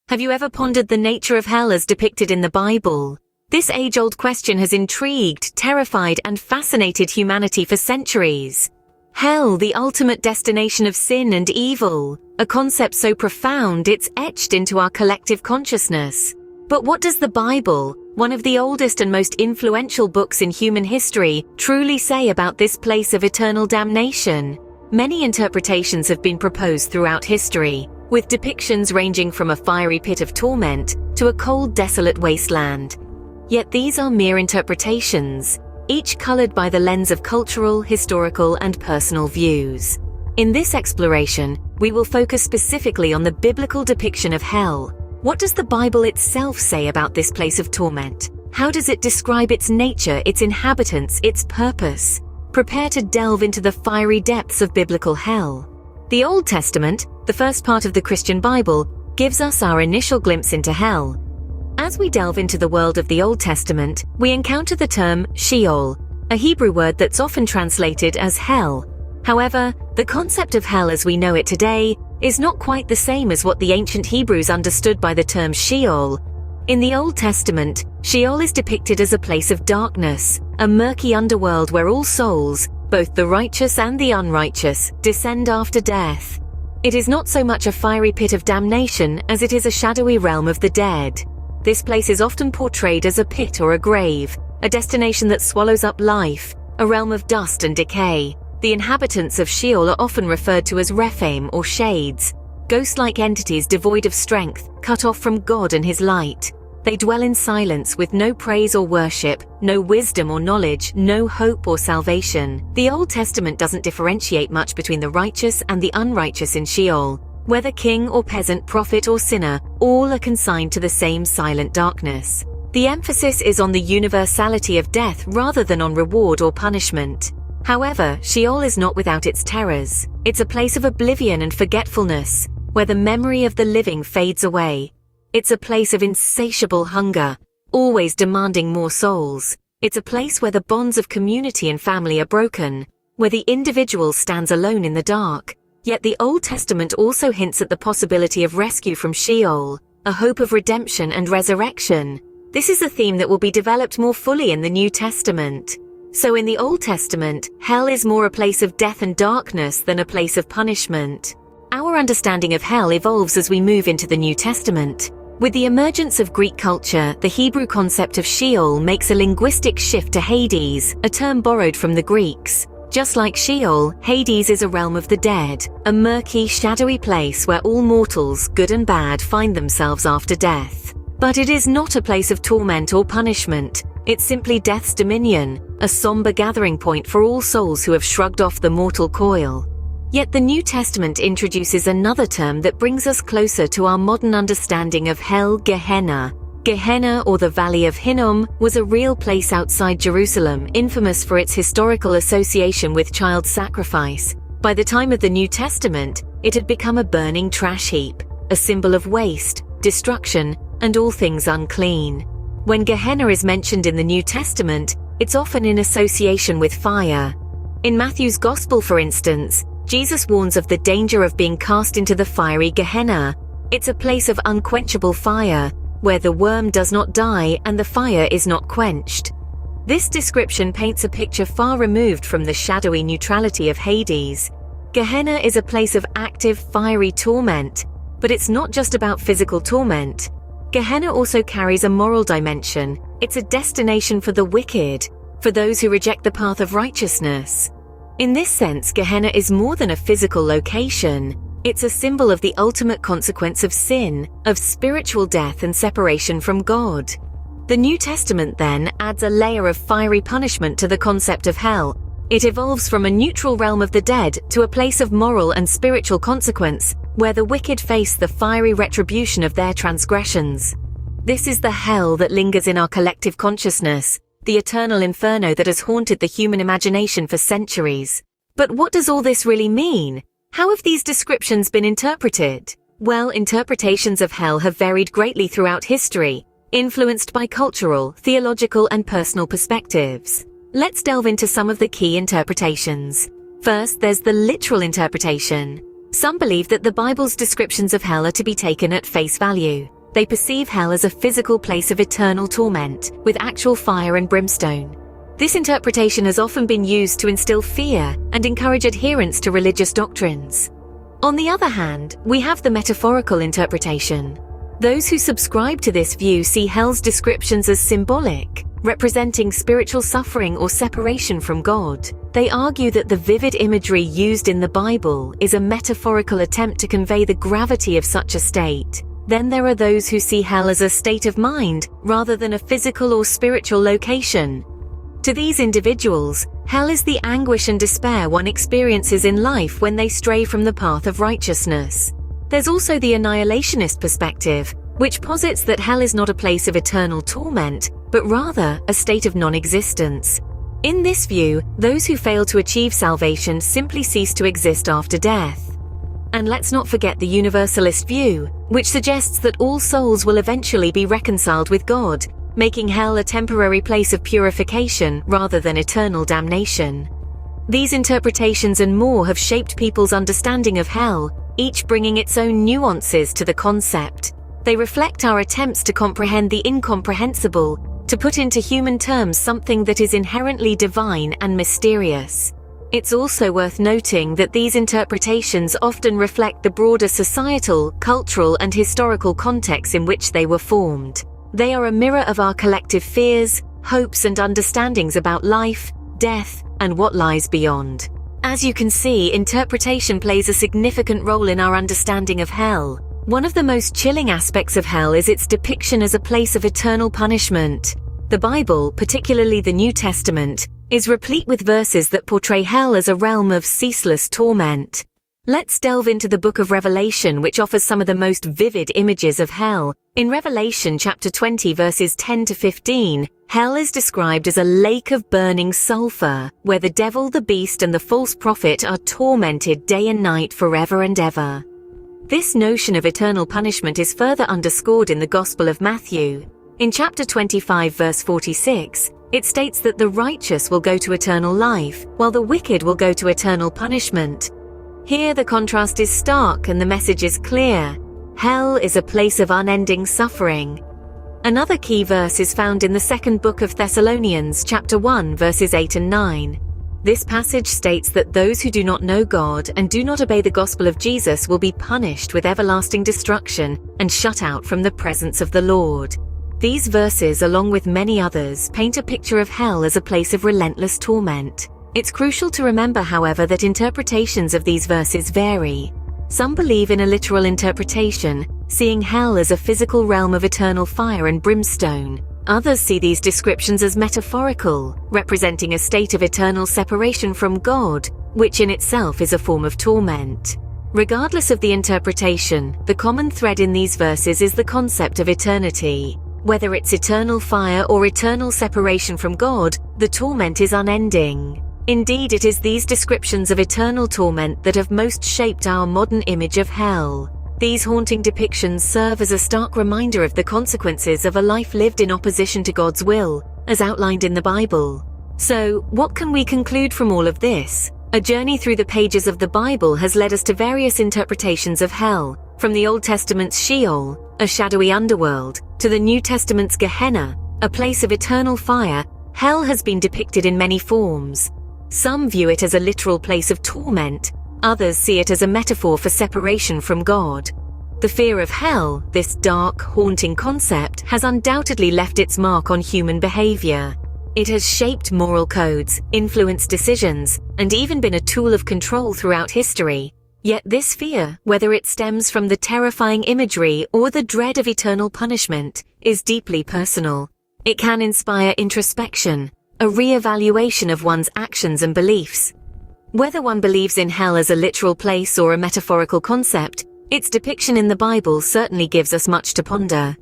Have you ever pondered the nature of hell as depicted in the Bible? This age-old question has intrigued, terrified, and fascinated humanity for centuries. Hell, the ultimate destination of sin and evil, a concept so profound it's etched into our collective consciousness. But what does the Bible, one of the oldest and most influential books in human history, truly say about this place of eternal damnation? Many interpretations have been proposed throughout history, with depictions ranging from a fiery pit of torment to a cold, desolate wasteland. Yet these are mere interpretations, each colored by the lens of cultural, historical, and personal views. In this exploration, we will focus specifically on the biblical depiction of hell. What does the Bible itself say about this place of torment? How does it describe its nature, its inhabitants, its purpose? Prepare to delve into the fiery depths of biblical hell. The Old Testament, the first part of the Christian Bible, gives us our initial glimpse into hell. As we delve into the world of the Old Testament, we encounter the term Sheol, a Hebrew word that's often translated as hell. However, the concept of hell as we know it today is not quite the same as what the ancient Hebrews understood by the term Sheol. In the Old Testament, Sheol is depicted as a place of darkness, a murky underworld where all souls, both the righteous and the unrighteous, descend after death. It is not so much a fiery pit of damnation as it is a shadowy realm of the dead. This place is often portrayed as a pit or a grave, a destination that swallows up life, a realm of dust and decay. The inhabitants of Sheol are often referred to as Rephaim or shades, ghost-like entities devoid of strength, cut off from God and His light. They dwell in silence with no praise or worship, no wisdom or knowledge, no hope or salvation. The Old Testament doesn't differentiate much between the righteous and the unrighteous in Sheol. Whether king or peasant, prophet or sinner, all are consigned to the same silent darkness. The emphasis is on the universality of death rather than on reward or punishment. However, Sheol is not without its terrors. It's a place of oblivion and forgetfulness, where the memory of the living fades away. It's a place of insatiable hunger, always demanding more souls. It's a place where the bonds of community and family are broken, where the individual stands alone in the dark. Yet the Old Testament also hints at the possibility of rescue from Sheol, a hope of redemption and resurrection. This is a theme that will be developed more fully in the New Testament. So in the Old Testament, hell is more a place of death and darkness than a place of punishment. Our understanding of hell evolves as we move into the New Testament. With the emergence of Greek culture, the Hebrew concept of Sheol makes a linguistic shift to Hades, a term borrowed from the Greeks. Just like Sheol, Hades is a realm of the dead, a murky, shadowy place where all mortals, good and bad, find themselves after death. But it is not a place of torment or punishment. It's simply death's dominion, a somber gathering point for all souls who have shrugged off the mortal coil. Yet the New Testament introduces another term that brings us closer to our modern understanding of hell, Gehenna. Gehenna, or the Valley of Hinnom, was a real place outside Jerusalem, infamous for its historical association with child sacrifice. By the time of the New Testament, it had become a burning trash heap, a symbol of waste, destruction, and all things unclean. When Gehenna is mentioned in the New Testament, it's often in association with fire. In Matthew's Gospel, for instance, Jesus warns of the danger of being cast into the fiery Gehenna. It's a place of unquenchable fire, where the worm does not die and the fire is not quenched. This description paints a picture far removed from the shadowy neutrality of Hades. Gehenna is a place of active, fiery torment, but it's not just about physical torment. Gehenna also carries a moral dimension. It's a destination for the wicked, for those who reject the path of righteousness. In this sense, Gehenna is more than a physical location. It's a symbol of the ultimate consequence of sin, of spiritual death and separation from God. The New Testament then adds a layer of fiery punishment to the concept of hell. It evolves from a neutral realm of the dead to a place of moral and spiritual consequence, where the wicked face the fiery retribution of their transgressions. This is the hell that lingers in our collective consciousness, the eternal inferno that has haunted the human imagination for centuries. But what does all this really mean? How have these descriptions been interpreted? Well, interpretations of hell have varied greatly throughout history, influenced by cultural, theological, and personal perspectives. Let's delve into some of the key interpretations. First, there's the literal interpretation. Some believe that the Bible's descriptions of hell are to be taken at face value. they perceive hell as a physical place of eternal torment, with actual fire and brimstone. This interpretation has often been used to instill fear and encourage adherence to religious doctrines. On the other hand, we have the metaphorical interpretation. Those who subscribe to this view see hell's descriptions as symbolic, representing spiritual suffering or separation from God. They argue that the vivid imagery used in the Bible is a metaphorical attempt to convey the gravity of such a state. Then there are those who see hell as a state of mind rather than a physical or spiritual location. To these individuals, hell is the anguish and despair one experiences in life when they stray from the path of righteousness. There's also the annihilationist perspective, which posits that hell is not a place of eternal torment, but rather a state of non-existence. In this view, those who fail to achieve salvation simply cease to exist after death. And let's not forget the universalist view, which suggests that all souls will eventually be reconciled with God, making hell a temporary place of purification rather than eternal damnation. These interpretations and more have shaped people's understanding of hell, each bringing its own nuances to the concept. They reflect our attempts to comprehend the incomprehensible, to put into human terms something that is inherently divine and mysterious. It's also worth noting that these interpretations often reflect the broader societal, cultural, and historical context in which they were formed. They are a mirror of our collective fears, hopes, and understandings about life, death, and what lies beyond. As you can see, interpretation plays a significant role in our understanding of hell. One of the most chilling aspects of hell is its depiction as a place of eternal punishment. The Bible, particularly the New Testament, is replete with verses that portray hell as a realm of ceaseless torment. Let's delve into the book of Revelation, which offers some of the most vivid images of hell. In Revelation chapter 20 verses 10 to 15, hell is described as a lake of burning sulfur, where the devil, the beast, and the false prophet are tormented day and night forever and ever. This notion of eternal punishment is further underscored in the Gospel of Matthew. In chapter 25 verse 46, it states that the righteous will go to eternal life, while the wicked will go to eternal punishment. Here the contrast is stark and the message is clear. Hell is a place of unending suffering. Another key verse is found in the second book of Thessalonians chapter 1 verses 8 and 9. This passage states that those who do not know God and do not obey the gospel of Jesus will be punished with everlasting destruction and shut out from the presence of the Lord. These verses, along with many others, paint a picture of hell as a place of relentless torment. It's crucial to remember, however, that interpretations of these verses vary. Some believe in a literal interpretation, seeing hell as a physical realm of eternal fire and brimstone. Others see these descriptions as metaphorical, representing a state of eternal separation from God, which in itself is a form of torment. Regardless of the interpretation, the common thread in these verses is the concept of eternity. Whether it's eternal fire or eternal separation from God, the torment is unending. Indeed, it is these descriptions of eternal torment that have most shaped our modern image of hell. These haunting depictions serve as a stark reminder of the consequences of a life lived in opposition to God's will, as outlined in the Bible. So, what can we conclude from all of this? A journey through the pages of the Bible has led us to various interpretations of hell, from the Old Testament's Sheol, a shadowy underworld, to the New Testament's Gehenna, a place of eternal fire. Hell has been depicted in many forms. Some view it as a literal place of torment. Others see it as a metaphor for separation from God. The fear of hell, this dark, haunting concept, has undoubtedly left its mark on human behavior. It has shaped moral codes, influenced decisions, and even been a tool of control throughout history. Yet this fear, whether it stems from the terrifying imagery or the dread of eternal punishment, is deeply personal. It can inspire introspection, a re-evaluation of one's actions and beliefs. Whether one believes in hell as a literal place or a metaphorical concept, its depiction in the Bible certainly gives us much to ponder.